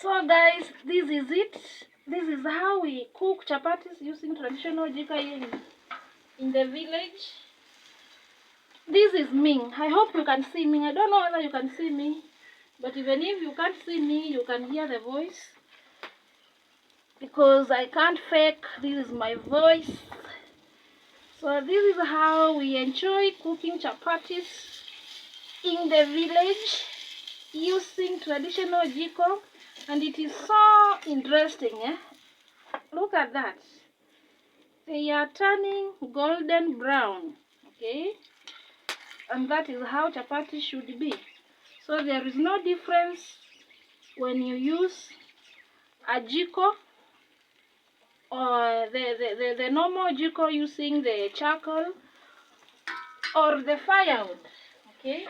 So guys, this is it. This is how we cook chapatis using traditional jiko in the village. This is me. I hope you can see me. I don't know whether you can see me, but even if you can't see me, you can hear the voice, because I can't fake. This is my voice. So this is how we enjoy cooking chapatis in the village using traditional jiko, and it is so interesting. Look at that. They are turning golden brown, okay? And that is how chapati should be. So there is no difference when you use a jiko or the normal jiko using the charcoal or the firewood, okay?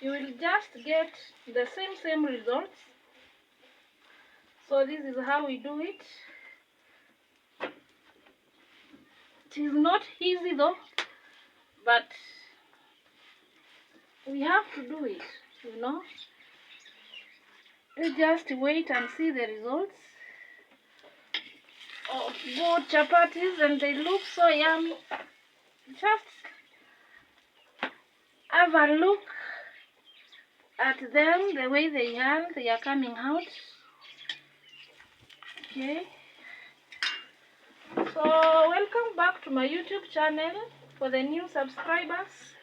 You will just get the same results. So this is how we do it. It is not easy though, but we have to do it, you know. You just wait and see the results of both chapatis, and they look so yummy. Just have a look at them, the way they are coming out. Okay. So welcome back to my YouTube channel. For the new subscribers,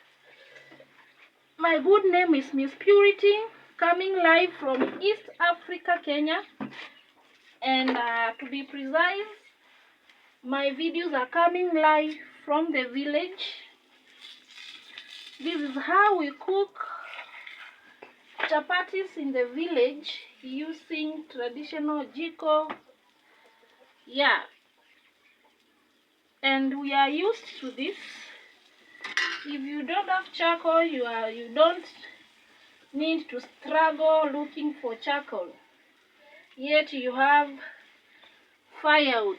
my good name is Miss Purity, coming live from East Africa, Kenya. And to be precise, my videos are coming live from the village. This is how we cook chapatis in the village using traditional jiko. Yeah. And we are used to this. If you don't have charcoal, you don't need to struggle looking for charcoal. Yet you have firewood.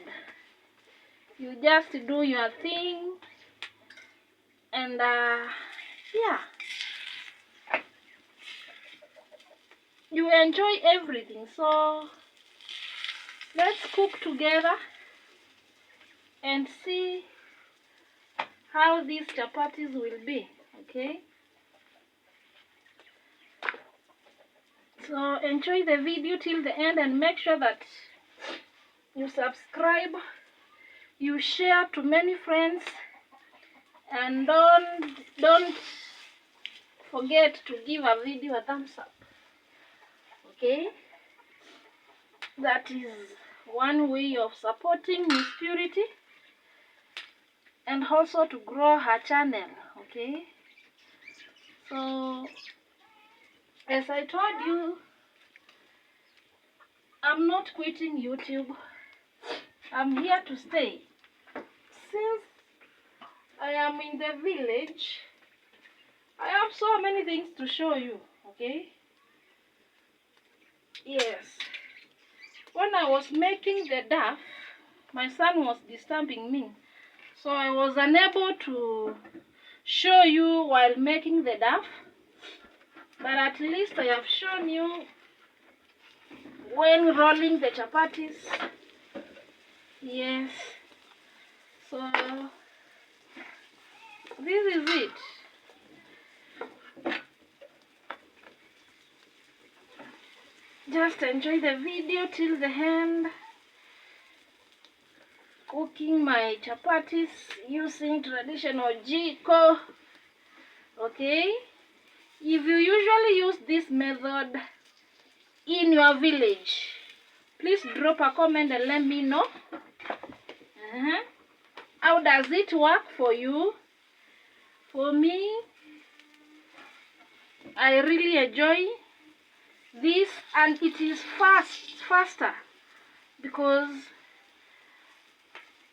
You just do your thing, and yeah, you enjoy everything. So let's cook together and see how these chapatis will be, okay? So enjoy the video till the end, and make sure that you subscribe, you share to many friends, and don't forget to give a video a thumbs up, okay? That is one way of supporting Miss Purity, and also to grow her channel, okay? So as I told you, I'm not quitting YouTube. I'm here to stay. Since I am in the village, I have so many things to show you, okay? Yes. When I was making the duff, my son was disturbing me, so I was unable to show you while making the duff, but at least I have shown you when rolling the chapatis. Yes. So this is it. Just enjoy the video till the end. Cooking my chapatis using traditional jiko. Okay? If you usually use this method in your village, please drop a comment and let me know. How does it work for you? For me, I really enjoy this, and it is faster because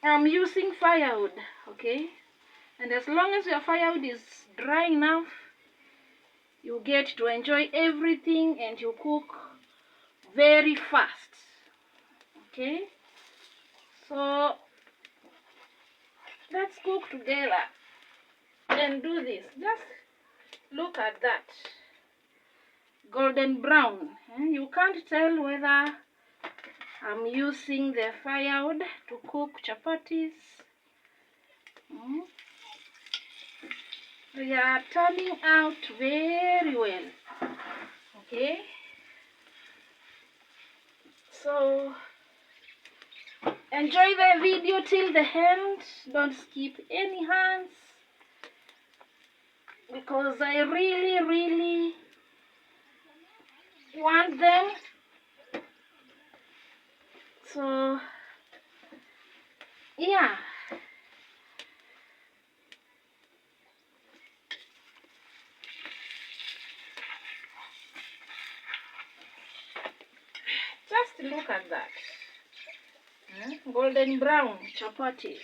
I'm using firewood, okay? And as long as your firewood is dry enough, you get to enjoy everything and you cook very fast, okay? So let's cook together and do this. Just look at that. golden brown. You can't tell whether I'm using the firewood to cook chapatis. They are turning out very well. Okay, so enjoy the video till the end. Don't skip any hands, because I really want them. So yeah, just look at that. Golden brown chapatis,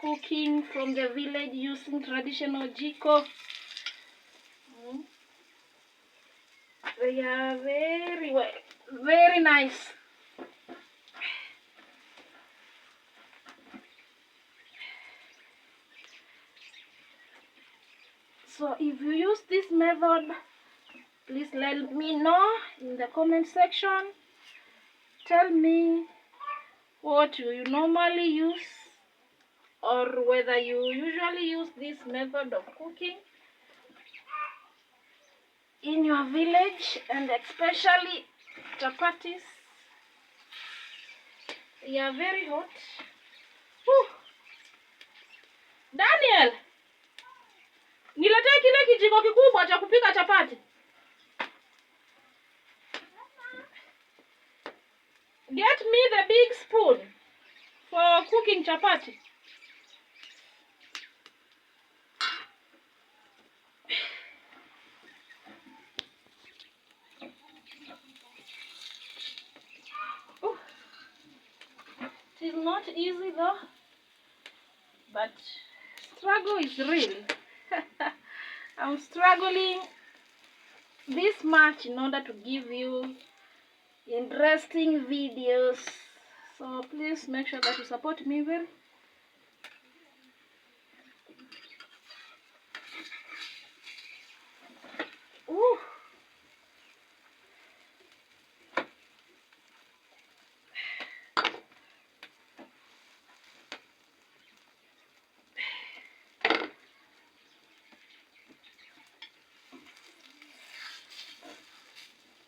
cooking from the village using traditional jiko. They are very well, very nice. So if you use this method, please let me know in the comment section. Tell me what you normally use, or whether you usually use this method of cooking in your village, and especially chapatis. They are very hot. Whew. Daniel, niletee kile kijiko kikubwa cha kupika chapati. Get me the big spoon for cooking chapati. Ooh. It is not easy though, but struggle is real. I'm struggling this much in order to give you interesting videos, so please make sure that you support me very. Ooh.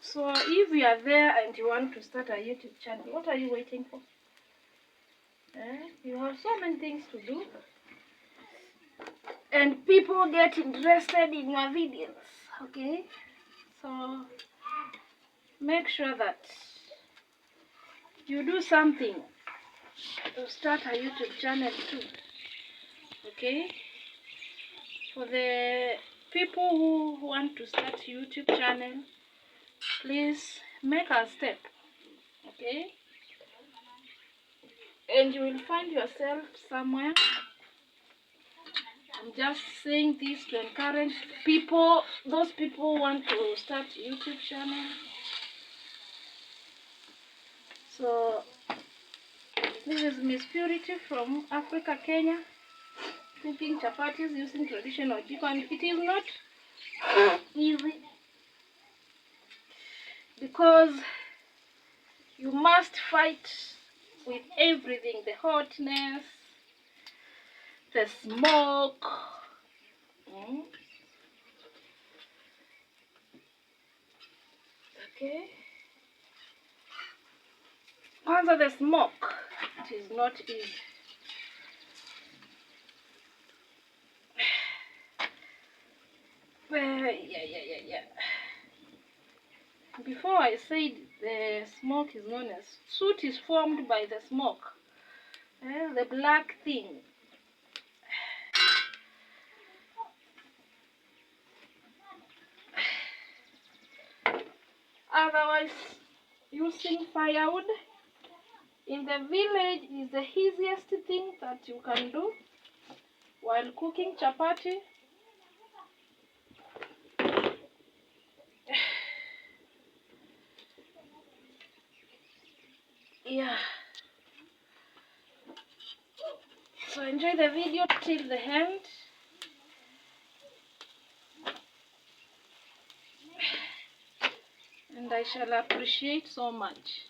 So if you are there and you want to start a YouTube channel, what are you waiting for? You have so many things to do, and people get interested in your videos. Okay, so make sure that you do something to start a YouTube channel too. Okay, for the people who want to start a YouTube channel, please make a step. Okay, and you will find yourself somewhere. I'm just saying this to encourage people, those people who want to start a YouTube channel. So this is Miss Purity from Africa, Kenya, cooking chapatis using traditional jiko, and it is not easy, because you must fight with everything: the hotness, the smoke. Okay. Under the smoke, it is not easy. Yeah. Before I said the smoke is known as soot is formed by the smoke. The black thing. Otherwise, using firewood in the village is the easiest thing that you can do while cooking chapati. Yeah. So enjoy the video till the end. and I shall appreciate so much.